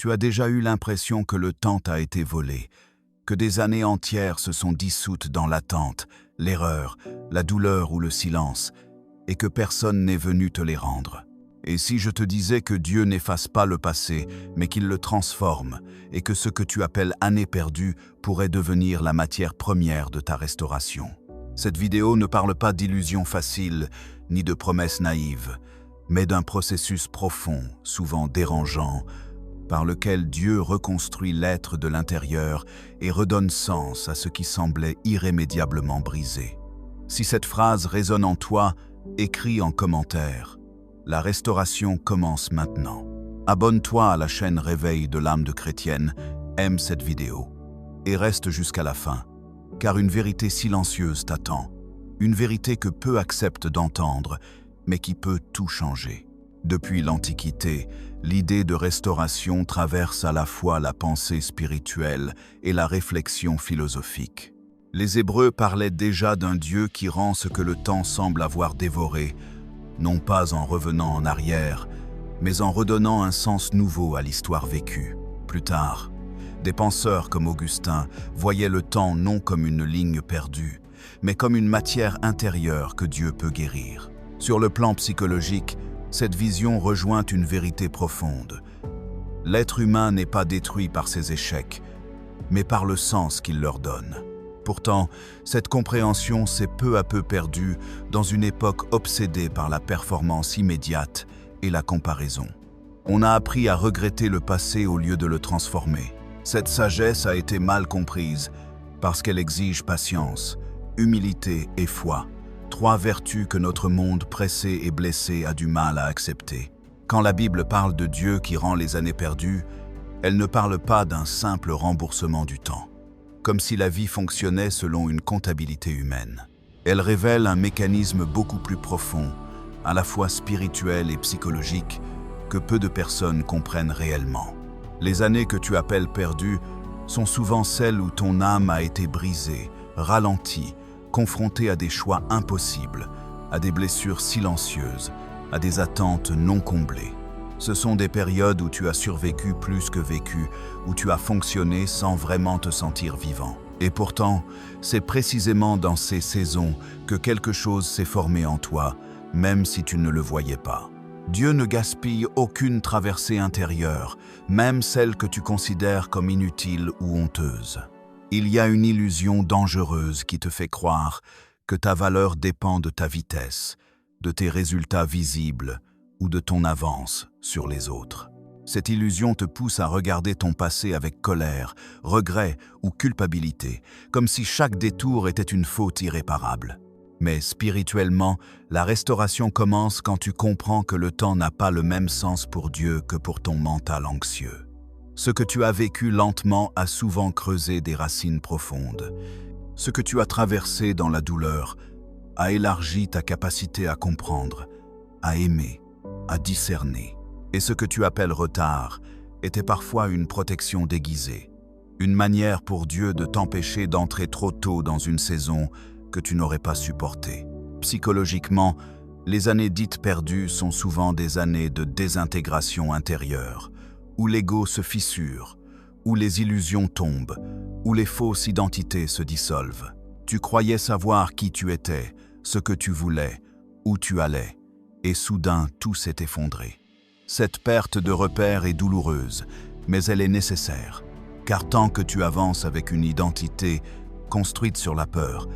Tu as déjà eu l'impression que le temps t'a été volé, que des années entières se sont dissoutes dans l'attente, l'erreur, la douleur ou le silence, et que personne n'est venu te les rendre. Et si je te disais que Dieu n'efface pas le passé, mais qu'il le transforme, et que ce que tu appelles années perdues pourrait devenir la matière première de ta restauration? Cette vidéo ne parle pas d'illusions faciles, ni de promesses naïves, mais d'un processus profond, souvent dérangeant, par lequel Dieu reconstruit l'être de l'intérieur et redonne sens à ce qui semblait irrémédiablement brisé. Si cette phrase résonne en toi, écris en commentaire. La restauration commence maintenant. Abonne-toi à la chaîne Réveil de l'âme de chrétienne, aime cette vidéo et reste jusqu'à la fin, car une vérité silencieuse t'attend, une vérité que peu acceptent d'entendre, mais qui peut tout changer. Depuis l'Antiquité, l'idée de restauration traverse à la fois la pensée spirituelle et la réflexion philosophique. Les Hébreux parlaient déjà d'un Dieu qui rend ce que le temps semble avoir dévoré, non pas en revenant en arrière, mais en redonnant un sens nouveau à l'histoire vécue. Plus tard, des penseurs comme Augustin voyaient le temps non comme une ligne perdue, mais comme une matière intérieure que Dieu peut guérir. Sur le plan psychologique, cette vision rejoint une vérité profonde. L'être humain n'est pas détruit par ses échecs, mais par le sens qu'il leur donne. Pourtant, cette compréhension s'est peu à peu perdue dans une époque obsédée par la performance immédiate et la comparaison. On a appris à regretter le passé au lieu de le transformer. Cette sagesse a été mal comprise parce qu'elle exige patience, humilité et foi. Trois vertus que notre monde pressé et blessé a du mal à accepter. Quand la Bible parle de Dieu qui rend les années perdues, elle ne parle pas d'un simple remboursement du temps, comme si la vie fonctionnait selon une comptabilité humaine. Elle révèle un mécanisme beaucoup plus profond, à la fois spirituel et psychologique, que peu de personnes comprennent réellement. Les années que tu appelles perdues sont souvent celles où ton âme a été brisée, ralentie, confrontée à des choix impossibles, à des blessures silencieuses, à des attentes non comblées. Ce sont des périodes où tu as survécu plus que vécu, où tu as fonctionné sans vraiment te sentir vivant. Et pourtant, c'est précisément dans ces saisons que quelque chose s'est formé en toi, même si tu ne le voyais pas. Dieu ne gaspille aucune traversée intérieure, même celle que tu considères comme inutile ou honteuse. Il y a une illusion dangereuse qui te fait croire que ta valeur dépend de ta vitesse, de tes résultats visibles ou de ton avance sur les autres. Cette illusion te pousse à regarder ton passé avec colère, regret ou culpabilité, comme si chaque détour était une faute irréparable. Mais spirituellement, la restauration commence quand tu comprends que le temps n'a pas le même sens pour Dieu que pour ton mental anxieux. Ce que tu as vécu lentement a souvent creusé des racines profondes. Ce que tu as traversé dans la douleur a élargi ta capacité à comprendre, à aimer, à discerner. Et ce que tu appelles retard était parfois une protection déguisée, une manière pour Dieu de t'empêcher d'entrer trop tôt dans une saison que tu n'aurais pas supportée. Psychologiquement, les années dites perdues sont souvent des années de désintégration intérieure, où l'ego se fissure, où les illusions tombent, où les fausses identités se dissolvent. Tu croyais savoir qui tu étais, ce que tu voulais, où tu allais, et soudain tout s'est effondré. Cette perte de repère est douloureuse, mais elle est nécessaire, car tant que tu avances avec une identité construite sur la peur,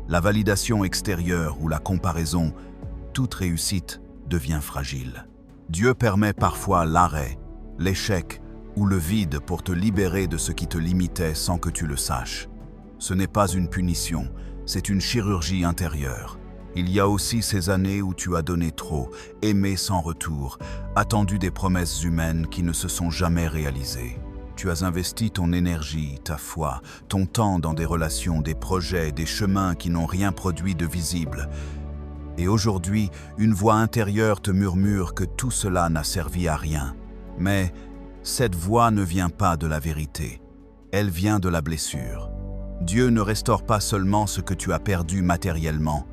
la validation extérieure ou la comparaison, toute réussite devient fragile. Dieu permet parfois l'arrêt, l'échec ou le vide pour te libérer de ce qui te limitait sans que tu le saches. Ce n'est pas une punition, c'est une chirurgie intérieure. Il y a aussi ces années où tu as donné trop, aimé sans retour, attendu des promesses humaines qui ne se sont jamais réalisées. Tu as investi ton énergie, ta foi, ton temps dans des relations, des projets, des chemins qui n'ont rien produit de visible. Et aujourd'hui, une voix intérieure te murmure que tout cela n'a servi à rien. Mais cette voix ne vient pas de la vérité, elle vient de la blessure. Dieu ne restaure pas seulement ce que tu as perdu matériellement,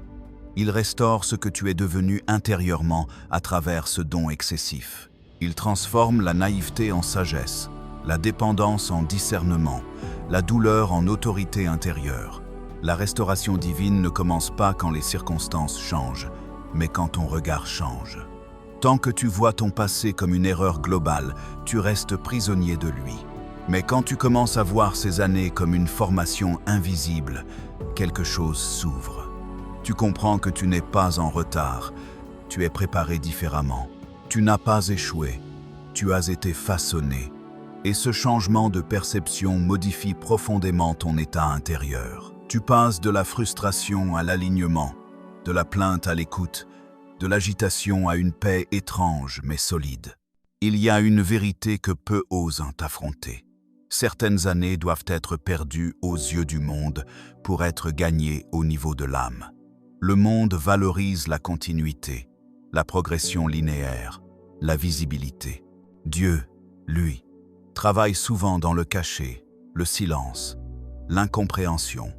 il restaure ce que tu es devenu intérieurement à travers ce don excessif. Il transforme la naïveté en sagesse, la dépendance en discernement, la douleur en autorité intérieure. La restauration divine ne commence pas quand les circonstances changent, mais quand ton regard change. Tant que tu vois ton passé comme une erreur globale, tu restes prisonnier de lui. Mais quand tu commences à voir ces années comme une formation invisible, quelque chose s'ouvre. Tu comprends que tu n'es pas en retard, tu es préparé différemment. Tu n'as pas échoué, tu as été façonné. Et ce changement de perception modifie profondément ton état intérieur. Tu passes de la frustration à l'alignement, de la plainte à l'écoute, de l'agitation à une paix étrange mais solide. Il y a une vérité que peu osent affronter. Certaines années doivent être perdues aux yeux du monde pour être gagnées au niveau de l'âme. Le monde valorise la continuité, la progression linéaire, la visibilité. Dieu, lui, travaille souvent dans le cachet, le silence, l'incompréhension.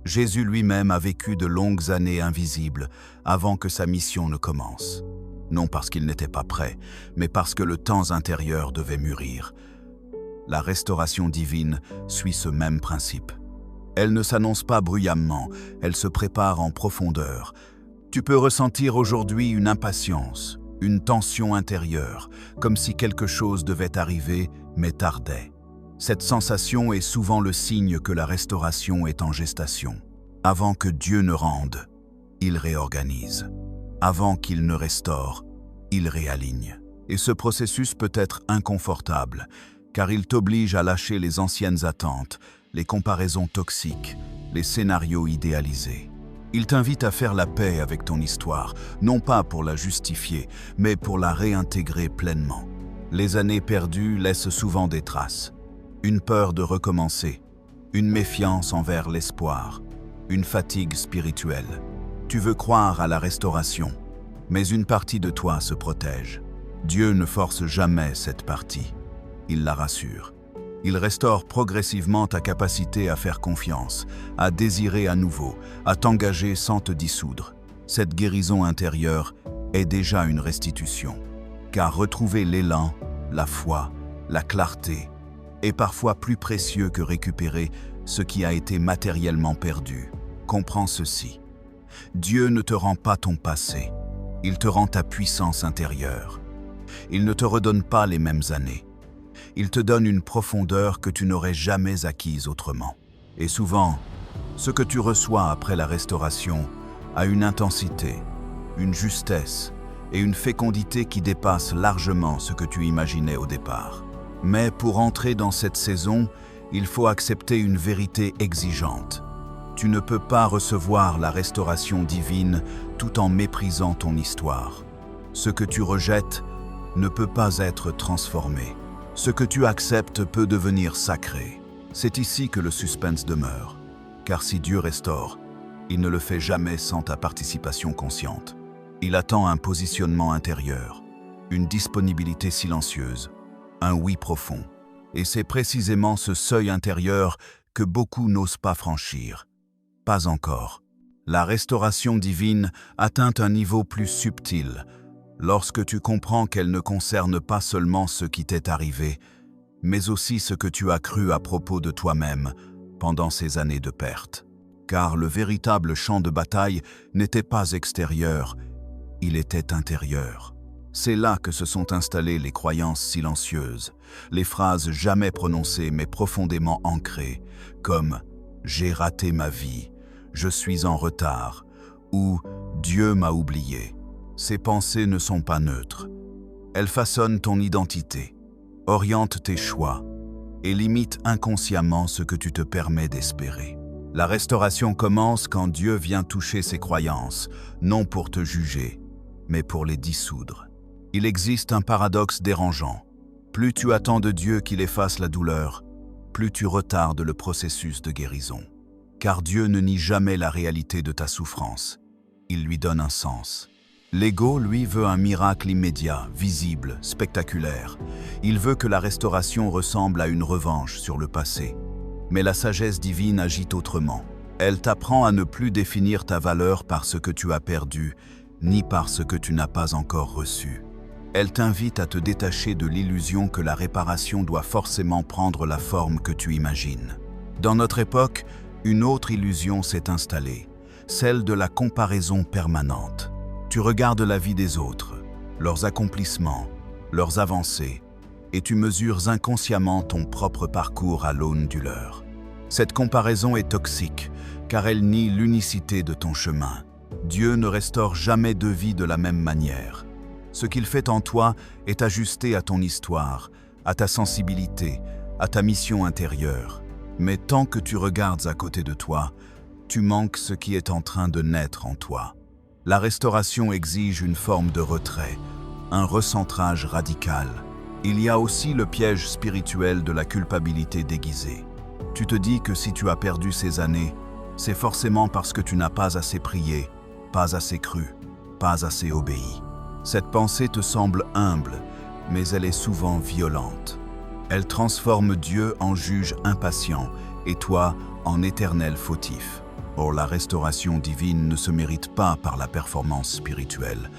Jésus lui-même a vécu de longues années invisibles avant que sa mission ne commence. Non parce qu'il n'était pas prêt, mais parce que le temps intérieur devait mûrir. La restauration divine suit ce même principe. Elle ne s'annonce pas bruyamment, elle se prépare en profondeur. Tu peux ressentir aujourd'hui une impatience, une tension intérieure, comme si quelque chose devait arriver, mais tardait. Cette sensation est souvent le signe que la restauration est en gestation. Avant que Dieu ne rende, il réorganise. Avant qu'il ne restaure, il réaligne. Et ce processus peut être inconfortable, car il t'oblige à lâcher les anciennes attentes, les comparaisons toxiques, les scénarios idéalisés. Il t'invite à faire la paix avec ton histoire, non pas pour la justifier, mais pour la réintégrer pleinement. Les années perdues laissent souvent des traces. Une peur de recommencer, une méfiance envers l'espoir, une fatigue spirituelle. Tu veux croire à la restauration, mais une partie de toi se protège. Dieu ne force jamais cette partie. Il la rassure. Il restaure progressivement ta capacité à faire confiance, à désirer à nouveau, à t'engager sans te dissoudre. Cette guérison intérieure est déjà une restitution, car retrouver l'élan, la foi, la clarté est parfois plus précieux que récupérer ce qui a été matériellement perdu. Comprends ceci. Dieu ne te rend pas ton passé, il te rend ta puissance intérieure. Il ne te redonne pas les mêmes années. Il te donne une profondeur que tu n'aurais jamais acquise autrement. Et souvent, ce que tu reçois après la restauration a une intensité, une justesse et une fécondité qui dépassent largement ce que tu imaginais au départ. Mais pour entrer dans cette saison, il faut accepter une vérité exigeante. Tu ne peux pas recevoir la restauration divine tout en méprisant ton histoire. Ce que tu rejettes ne peut pas être transformé. Ce que tu acceptes peut devenir sacré. C'est ici que le suspense demeure. Car si Dieu restaure, il ne le fait jamais sans ta participation consciente. Il attend un positionnement intérieur, une disponibilité silencieuse, un oui profond. Et c'est précisément ce seuil intérieur que beaucoup n'osent pas franchir. Pas encore. La restauration divine atteint un niveau plus subtil, lorsque tu comprends qu'elle ne concerne pas seulement ce qui t'est arrivé, mais aussi ce que tu as cru à propos de toi-même pendant ces années de perte. Car le véritable champ de bataille n'était pas extérieur, il était intérieur. C'est là que se sont installées les croyances silencieuses, les phrases jamais prononcées mais profondément ancrées, comme « j'ai raté ma vie »,« je suis en retard » ou « Dieu m'a oublié ». Ces pensées ne sont pas neutres. Elles façonnent ton identité, orientent tes choix et limitent inconsciemment ce que tu te permets d'espérer. La restauration commence quand Dieu vient toucher ces croyances, non pour te juger, mais pour les dissoudre. Il existe un paradoxe dérangeant. Plus tu attends de Dieu qu'il efface la douleur, plus tu retardes le processus de guérison. Car Dieu ne nie jamais la réalité de ta souffrance. Il lui donne un sens. L'ego, lui, veut un miracle immédiat, visible, spectaculaire. Il veut que la restauration ressemble à une revanche sur le passé. Mais la sagesse divine agit autrement. Elle t'apprend à ne plus définir ta valeur par ce que tu as perdu, ni par ce que tu n'as pas encore reçu. Elle t'invite à te détacher de l'illusion que la réparation doit forcément prendre la forme que tu imagines. Dans notre époque, une autre illusion s'est installée, celle de la comparaison permanente. Tu regardes la vie des autres, leurs accomplissements, leurs avancées, et tu mesures inconsciemment ton propre parcours à l'aune du leur. Cette comparaison est toxique, car elle nie l'unicité de ton chemin. Dieu ne restaure jamais deux vies de la même manière. Ce qu'il fait en toi est ajusté à ton histoire, à ta sensibilité, à ta mission intérieure. Mais tant que tu regardes à côté de toi, tu manques ce qui est en train de naître en toi. La restauration exige une forme de retrait, un recentrage radical. Il y a aussi le piège spirituel de la culpabilité déguisée. Tu te dis que si tu as perdu ces années, c'est forcément parce que tu n'as pas assez prié, pas assez cru, pas assez obéi. Cette pensée te semble humble, mais elle est souvent violente. Elle transforme Dieu en juge impatient et toi en éternel fautif. Or, la restauration divine ne se mérite pas par la performance spirituelle.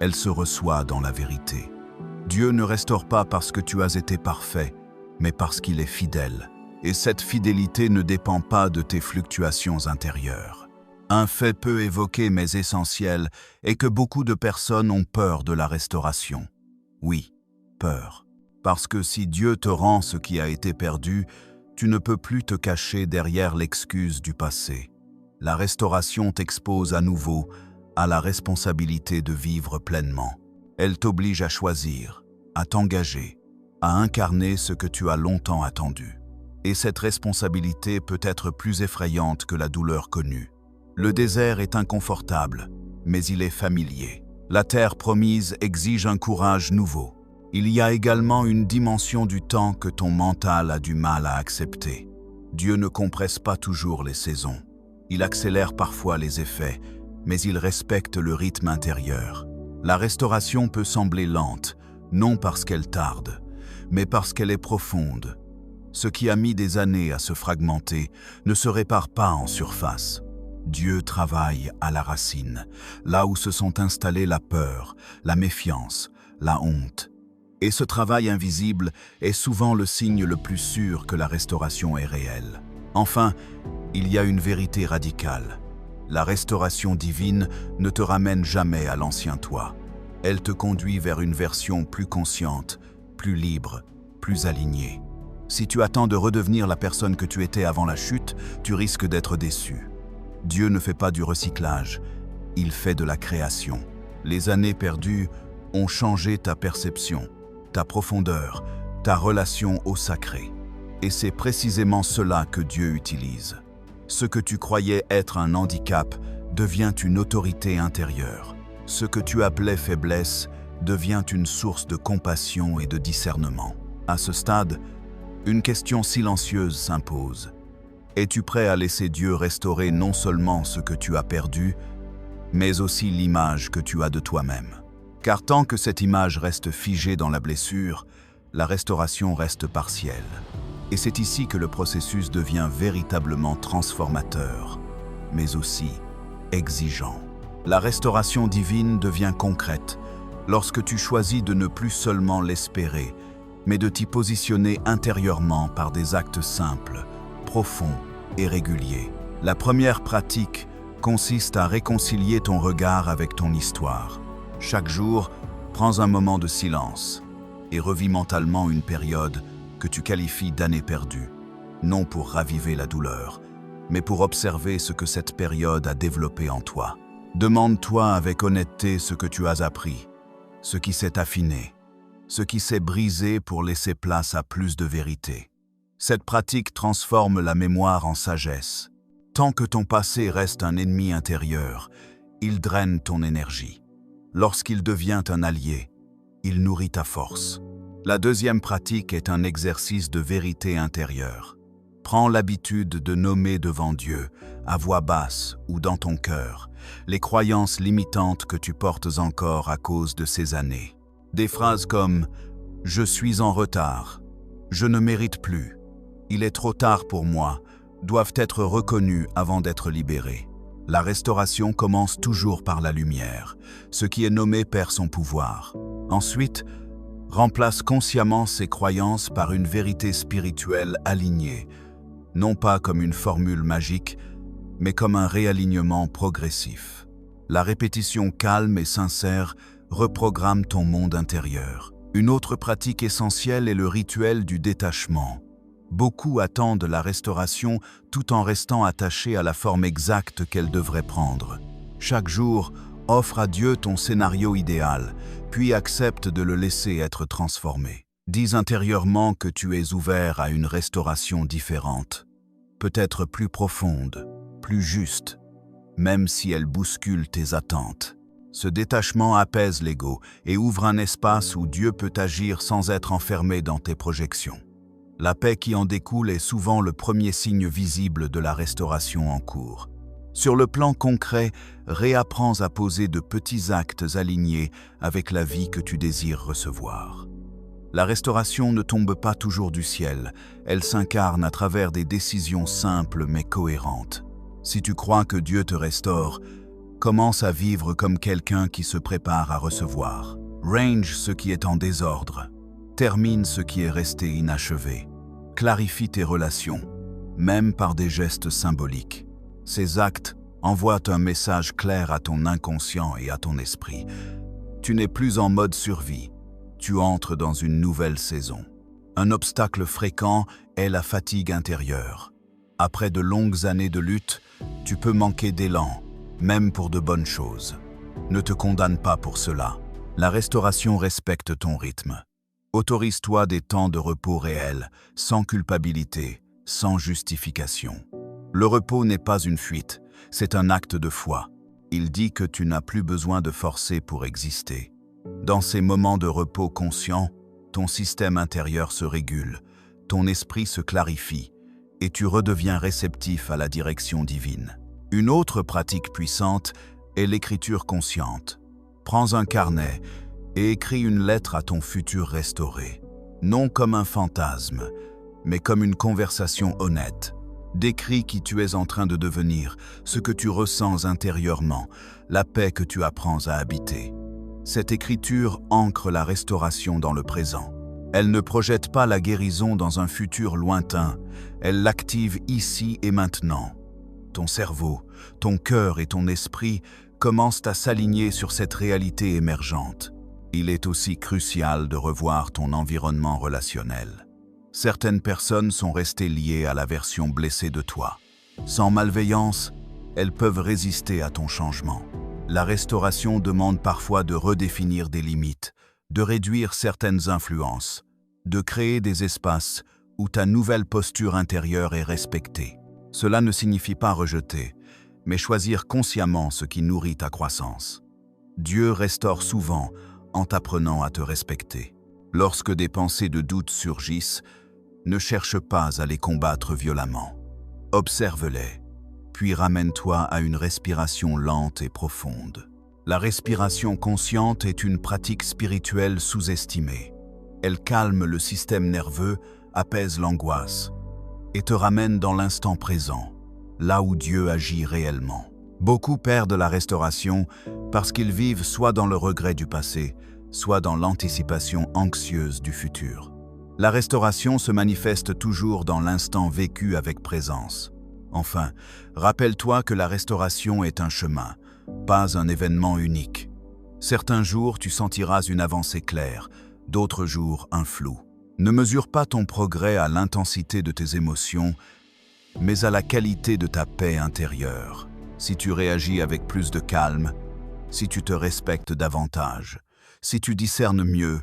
Elle se reçoit dans la vérité. Dieu ne restaure pas parce que tu as été parfait, mais parce qu'il est fidèle. Et cette fidélité ne dépend pas de tes fluctuations intérieures. Un fait peu évoqué mais essentiel est que beaucoup de personnes ont peur de la restauration. Oui, peur. Parce que si Dieu te rend ce qui a été perdu, tu ne peux plus te cacher derrière l'excuse du passé. La restauration t'expose à nouveau à la responsabilité de vivre pleinement. Elle t'oblige à choisir, à t'engager, à incarner ce que tu as longtemps attendu. Et cette responsabilité peut être plus effrayante que la douleur connue. Le désert est inconfortable, mais il est familier. La terre promise exige un courage nouveau. Il y a également une dimension du temps que ton mental a du mal à accepter. Dieu ne compresse pas toujours les saisons. Il accélère parfois les effets, mais il respecte le rythme intérieur. La restauration peut sembler lente, non parce qu'elle tarde, mais parce qu'elle est profonde. Ce qui a mis des années à se fragmenter ne se répare pas en surface. Dieu travaille à la racine, là où se sont installées la peur, la méfiance, la honte. Et ce travail invisible est souvent le signe le plus sûr que la restauration est réelle. Enfin, il y a une vérité radicale. La restauration divine ne te ramène jamais à l'ancien toi. Elle te conduit vers une version plus consciente, plus libre, plus alignée. Si tu attends de redevenir la personne que tu étais avant la chute, tu risques d'être déçu. Dieu ne fait pas du recyclage, il fait de la création. Les années perdues ont changé ta perception, ta profondeur, ta relation au sacré. Et c'est précisément cela que Dieu utilise. Ce que tu croyais être un handicap devient une autorité intérieure. Ce que tu appelais faiblesse devient une source de compassion et de discernement. À ce stade, une question silencieuse s'impose. Es-tu prêt à laisser Dieu restaurer non seulement ce que tu as perdu, mais aussi l'image que tu as de toi-même? Car tant que cette image reste figée dans la blessure, la restauration reste partielle. Et c'est ici que le processus devient véritablement transformateur, mais aussi exigeant. La restauration divine devient concrète lorsque tu choisis de ne plus seulement l'espérer, mais de t'y positionner intérieurement par des actes simples, profonds et réguliers. La première pratique consiste à réconcilier ton regard avec ton histoire. Chaque jour, prends un moment de silence et revis mentalement une période que tu qualifies d'année perdue, non pour raviver la douleur, mais pour observer ce que cette période a développé en toi. Demande-toi avec honnêteté ce que tu as appris, ce qui s'est affiné, ce qui s'est brisé pour laisser place à plus de vérité. Cette pratique transforme la mémoire en sagesse. Tant que ton passé reste un ennemi intérieur, il draine ton énergie. Lorsqu'il devient un allié, il nourrit ta force. La deuxième pratique est un exercice de vérité intérieure. Prends l'habitude de nommer devant Dieu, à voix basse ou dans ton cœur, les croyances limitantes que tu portes encore à cause de ces années. Des phrases comme « Je suis en retard »,« Je ne mérite plus »,« Il est trop tard pour moi » doivent être reconnues avant d'être libérées. La restauration commence toujours par la lumière. Ce qui est nommé perd son pouvoir. Ensuite, remplace consciemment ces croyances par une vérité spirituelle alignée, non pas comme une formule magique, mais comme un réalignement progressif. La répétition calme et sincère reprogramme ton monde intérieur. Une autre pratique essentielle est le rituel du détachement. Beaucoup attendent la restauration tout en restant attachés à la forme exacte qu'elle devrait prendre. Chaque jour, offre à Dieu ton scénario idéal, puis accepte de le laisser être transformé. Dis intérieurement que tu es ouvert à une restauration différente, peut-être plus profonde, plus juste, même si elle bouscule tes attentes. Ce détachement apaise l'ego et ouvre un espace où Dieu peut agir sans être enfermé dans tes projections. La paix qui en découle est souvent le premier signe visible de la restauration en cours. Sur le plan concret, réapprends à poser de petits actes alignés avec la vie que tu désires recevoir. La restauration ne tombe pas toujours du ciel, elle s'incarne à travers des décisions simples mais cohérentes. Si tu crois que Dieu te restaure, commence à vivre comme quelqu'un qui se prépare à recevoir. Range ce qui est en désordre. Termine ce qui est resté inachevé. Clarifie tes relations, même par des gestes symboliques. Ces actes envoient un message clair à ton inconscient et à ton esprit. Tu n'es plus en mode survie, tu entres dans une nouvelle saison. Un obstacle fréquent est la fatigue intérieure. Après de longues années de lutte, tu peux manquer d'élan, même pour de bonnes choses. Ne te condamne pas pour cela. La restauration respecte ton rythme. Autorise-toi des temps de repos réels, sans culpabilité, sans justification. Le repos n'est pas une fuite, c'est un acte de foi. Il dit que tu n'as plus besoin de forcer pour exister. Dans ces moments de repos conscient, ton système intérieur se régule, ton esprit se clarifie, et tu redeviens réceptif à la direction divine. Une autre pratique puissante est l'écriture consciente. Prends un carnet et écris une lettre à ton futur restauré. Non comme un fantasme, mais comme une conversation honnête. Décris qui tu es en train de devenir, ce que tu ressens intérieurement, la paix que tu apprends à habiter. Cette écriture ancre la restauration dans le présent. Elle ne projette pas la guérison dans un futur lointain, elle l'active ici et maintenant. Ton cerveau, ton cœur et ton esprit commencent à s'aligner sur cette réalité émergente. Il est aussi crucial de revoir ton environnement relationnel. Certaines personnes sont restées liées à la version blessée de toi. Sans malveillance, elles peuvent résister à ton changement. La restauration demande parfois de redéfinir des limites, de réduire certaines influences, de créer des espaces où ta nouvelle posture intérieure est respectée. Cela ne signifie pas rejeter, mais choisir consciemment ce qui nourrit ta croissance. Dieu restaure souvent en t'apprenant à te respecter. Lorsque des pensées de doute surgissent, ne cherche pas à les combattre violemment. Observe-les, puis ramène-toi à une respiration lente et profonde. La respiration consciente est une pratique spirituelle sous-estimée. Elle calme le système nerveux, apaise l'angoisse et te ramène dans l'instant présent, là où Dieu agit réellement. Beaucoup perdent la restauration parce qu'ils vivent soit dans le regret du passé, soit dans l'anticipation anxieuse du futur. La restauration se manifeste toujours dans l'instant vécu avec présence. Enfin, rappelle-toi que la restauration est un chemin, pas un événement unique. Certains jours, tu sentiras une avancée claire, d'autres jours, un flou. Ne mesure pas ton progrès à l'intensité de tes émotions, mais à la qualité de ta paix intérieure. Si tu réagis avec plus de calme, si tu te respectes davantage, si tu discernes mieux,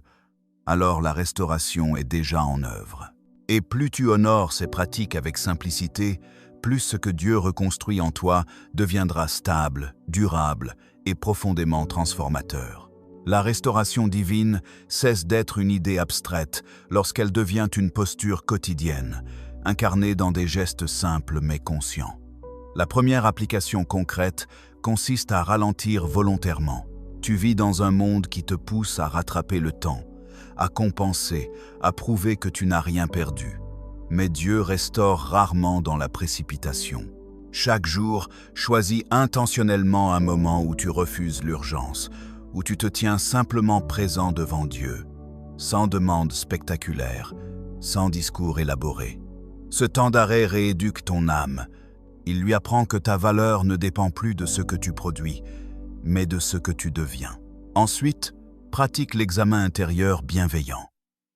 alors la restauration est déjà en œuvre. Et plus tu honores ces pratiques avec simplicité, plus ce que Dieu reconstruit en toi deviendra stable, durable et profondément transformateur. La restauration divine cesse d'être une idée abstraite lorsqu'elle devient une posture quotidienne, incarnée dans des gestes simples mais conscients. La première application concrète consiste à ralentir volontairement. Tu vis dans un monde qui te pousse à rattraper le temps, à compenser, à prouver que tu n'as rien perdu. Mais Dieu restaure rarement dans la précipitation. Chaque jour, choisis intentionnellement un moment où tu refuses l'urgence, où tu te tiens simplement présent devant Dieu, sans demande spectaculaire, sans discours élaboré. Ce temps d'arrêt rééduque ton âme. Il lui apprend que ta valeur ne dépend plus de ce que tu produis, mais de ce que tu deviens. Ensuite, pratique l'examen intérieur bienveillant.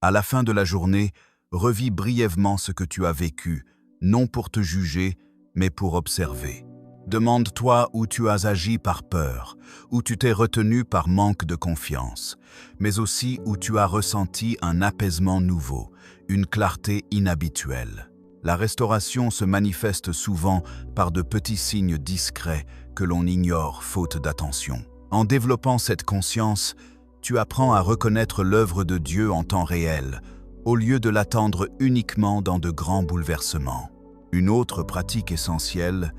À la fin de la journée, revis brièvement ce que tu as vécu, non pour te juger, mais pour observer. Demande-toi où tu as agi par peur, où tu t'es retenu par manque de confiance, mais aussi où tu as ressenti un apaisement nouveau, une clarté inhabituelle. La restauration se manifeste souvent par de petits signes discrets que l'on ignore faute d'attention. En développant cette conscience, tu apprends à reconnaître l'œuvre de Dieu en temps réel, au lieu de l'attendre uniquement dans de grands bouleversements. Une autre pratique essentielle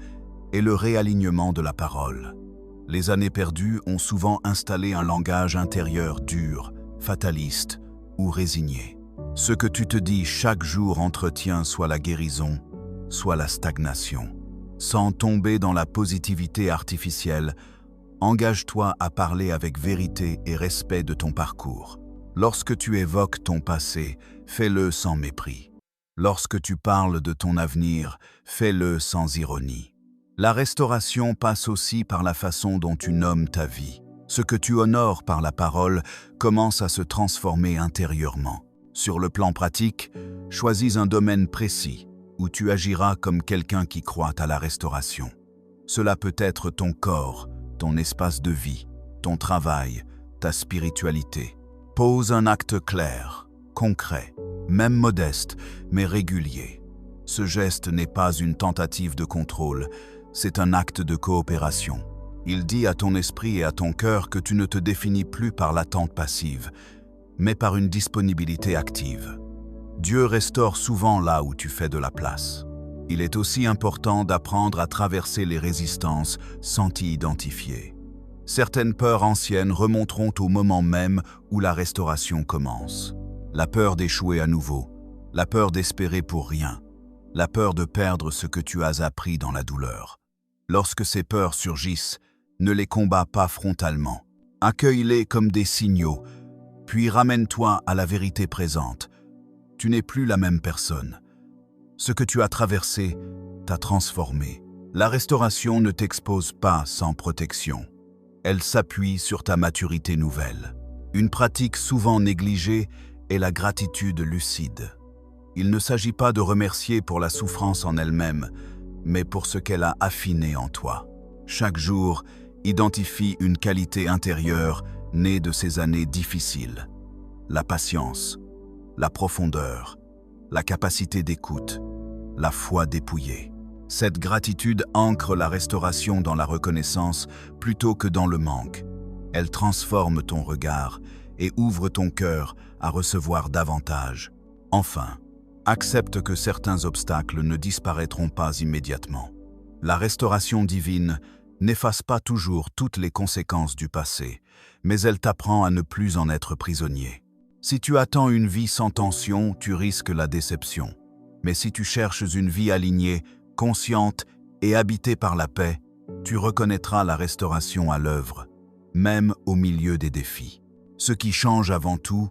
est le réalignement de la parole. Les années perdues ont souvent installé un langage intérieur dur, fataliste ou résigné. Ce que tu te dis chaque jour entretient soit la guérison, soit la stagnation. Sans tomber dans la positivité artificielle, engage-toi à parler avec vérité et respect de ton parcours. Lorsque tu évoques ton passé, fais-le sans mépris. Lorsque tu parles de ton avenir, fais-le sans ironie. La restauration passe aussi par la façon dont tu nommes ta vie. Ce que tu honores par la parole commence à se transformer intérieurement. Sur le plan pratique, choisis un domaine précis où tu agiras comme quelqu'un qui croit à la restauration. Cela peut être ton corps, ton espace de vie, ton travail, ta spiritualité. Pose un acte clair, concret, même modeste, mais régulier. Ce geste n'est pas une tentative de contrôle, c'est un acte de coopération. Il dit à ton esprit et à ton cœur que tu ne te définis plus par l'attente passive, mais par une disponibilité active. Dieu restaure souvent là où tu fais de la place. Il est aussi important d'apprendre à traverser les résistances sans t'y identifier. Certaines peurs anciennes remonteront au moment même où la restauration commence. La peur d'échouer à nouveau, la peur d'espérer pour rien, la peur de perdre ce que tu as appris dans la douleur. Lorsque ces peurs surgissent, ne les combats pas frontalement. Accueille-les comme des signaux, puis ramène-toi à la vérité présente. Tu n'es plus la même personne. Ce que tu as traversé t'a transformé. La restauration ne t'expose pas sans protection. Elle s'appuie sur ta maturité nouvelle. Une pratique souvent négligée est la gratitude lucide. Il ne s'agit pas de remercier pour la souffrance en elle-même, mais pour ce qu'elle a affiné en toi. Chaque jour, identifie une qualité intérieure née de ces années difficiles. La patience, la profondeur, la capacité d'écoute, la foi dépouillée. Cette gratitude ancre la restauration dans la reconnaissance plutôt que dans le manque. Elle transforme ton regard et ouvre ton cœur à recevoir davantage. Enfin, accepte que certains obstacles ne disparaîtront pas immédiatement. La restauration divine n'efface pas toujours toutes les conséquences du passé, mais elle t'apprend à ne plus en être prisonnier. Si tu attends une vie sans tension, tu risques la déception. Mais si tu cherches une vie alignée, consciente et habitée par la paix, tu reconnaîtras la restauration à l'œuvre, même au milieu des défis. Ce qui change avant tout,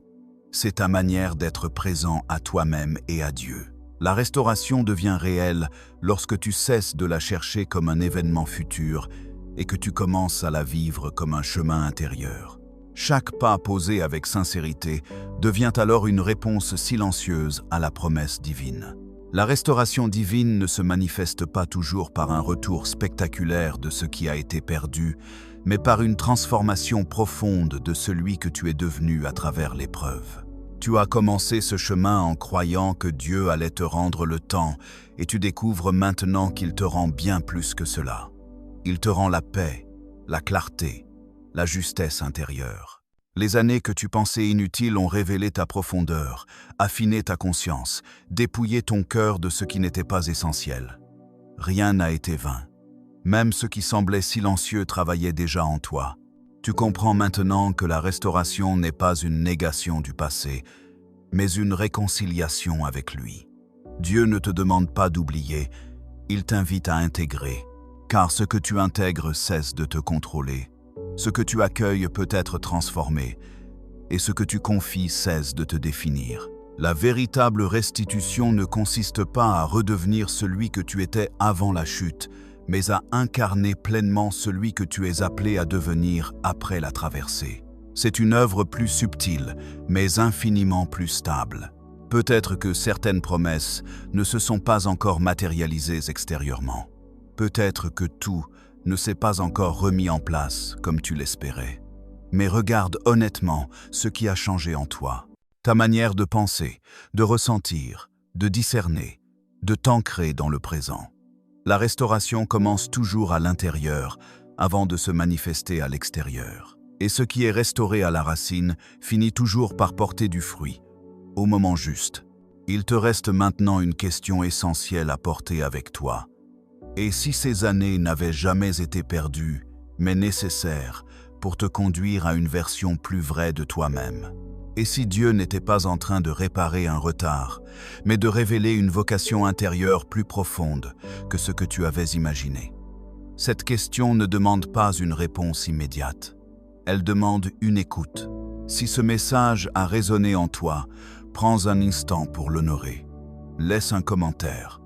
c'est ta manière d'être présent à toi-même et à Dieu. La restauration devient réelle lorsque tu cesses de la chercher comme un événement futur et que tu commences à la vivre comme un chemin intérieur. Chaque pas posé avec sincérité devient alors une réponse silencieuse à la promesse divine. La restauration divine ne se manifeste pas toujours par un retour spectaculaire de ce qui a été perdu, mais par une transformation profonde de celui que tu es devenu à travers l'épreuve. Tu as commencé ce chemin en croyant que Dieu allait te rendre le temps, et tu découvres maintenant qu'il te rend bien plus que cela. Il te rend la paix, la clarté, la justesse intérieure. Les années que tu pensais inutiles ont révélé ta profondeur, affiné ta conscience, dépouillé ton cœur de ce qui n'était pas essentiel. Rien n'a été vain. Même ce qui semblait silencieux travaillait déjà en toi. Tu comprends maintenant que la restauration n'est pas une négation du passé, mais une réconciliation avec lui. Dieu ne te demande pas d'oublier, il t'invite à intégrer, car ce que tu intègres cesse de te contrôler. Ce que tu accueilles peut être transformé, et ce que tu confies cesse de te définir. La véritable restitution ne consiste pas à redevenir celui que tu étais avant la chute, mais à incarner pleinement celui que tu es appelé à devenir après la traversée. C'est une œuvre plus subtile, mais infiniment plus stable. Peut-être que certaines promesses ne se sont pas encore matérialisées extérieurement. Peut-être que tout ne s'est pas encore remis en place comme tu l'espérais. Mais regarde honnêtement ce qui a changé en toi. Ta manière de penser, de ressentir, de discerner, de t'ancrer dans le présent. La restauration commence toujours à l'intérieur avant de se manifester à l'extérieur. Et ce qui est restauré à la racine finit toujours par porter du fruit, au moment juste. Il te reste maintenant une question essentielle à porter avec toi. Et si ces années n'avaient jamais été perdues, mais nécessaires pour te conduire à une version plus vraie de toi-même? Et si Dieu n'était pas en train de réparer un retard, mais de révéler une vocation intérieure plus profonde que ce que tu avais imaginé? Cette question ne demande pas une réponse immédiate. Elle demande une écoute. Si ce message a résonné en toi, prends un instant pour l'honorer. Laisse un commentaire.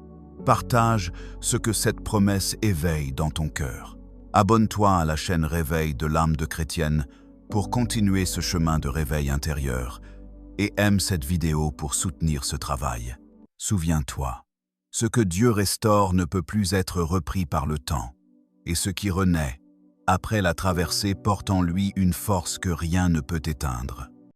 Partage ce que cette promesse éveille dans ton cœur. Abonne-toi à la chaîne Réveil de l'âme de chrétienne pour continuer ce chemin de réveil intérieur et aime cette vidéo pour soutenir ce travail. Souviens-toi, ce que Dieu restaure ne peut plus être repris par le temps, et ce qui renaît, après la traversée, porte en lui une force que rien ne peut éteindre.